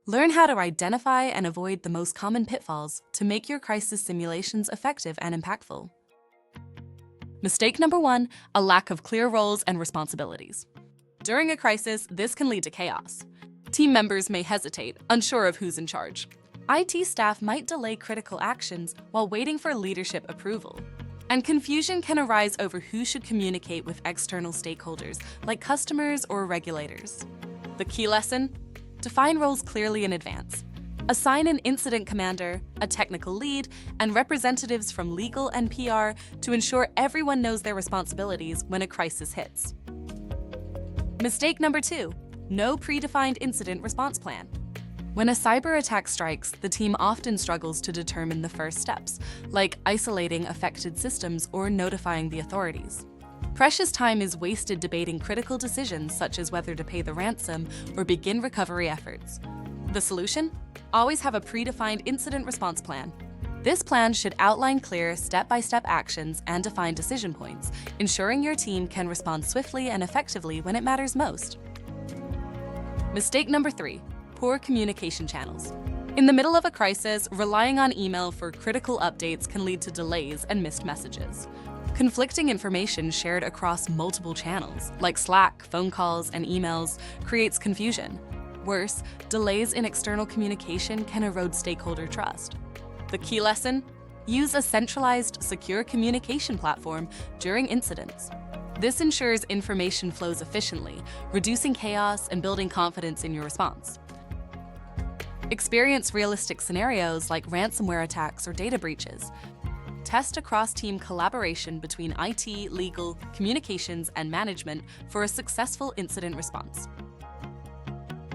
Learn how to identify and avoid the most common pitfalls to make your crisis simulations effective and impactful. Mistake number 1, a lack of clear roles and responsibilities. During a crisis, this can lead to chaos. Team members may hesitate, unsure of who's in charge. IT staff might delay critical actions while waiting for leadership approval. And confusion can arise over who should communicate with external stakeholders, like customers or regulators. The key lesson? Define roles clearly in advance. Assign an incident commander, a technical lead, and representatives from legal and PR to ensure everyone knows their responsibilities when a crisis hits. Mistake number 2, no predefined incident response plan. When a cyber attack strikes, the team often struggles to determine the first steps, like isolating affected systems or notifying the authorities. Precious time is wasted debating critical decisions such as whether to pay the ransom or begin recovery efforts. The solution? Always have a predefined incident response plan. This plan should outline clear step-by-step actions and define decision points, ensuring your team can respond swiftly and effectively when it matters most. Mistake number 3, poor communication channels. In the middle of a crisis, relying on email for critical updates can lead to delays and missed messages. Conflicting information shared across multiple channels, like Slack, phone calls, and emails, creates confusion. Worse, delays in external communication can erode stakeholder trust. The key lesson? Use a centralized, secure communication platform during incidents. This ensures information flows efficiently, reducing chaos and building confidence in your response. Experience realistic scenarios like ransomware attacks or data breaches. Test across-team collaboration between IT, legal, communications, and management for a successful incident response.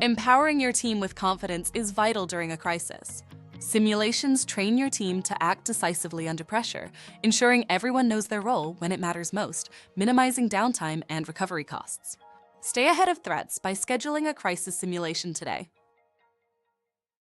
Empowering your team with confidence is vital during a crisis. Simulations train your team to act decisively under pressure, ensuring everyone knows their role when it matters most, minimizing downtime and recovery costs. Stay ahead of threats by scheduling a crisis simulation today.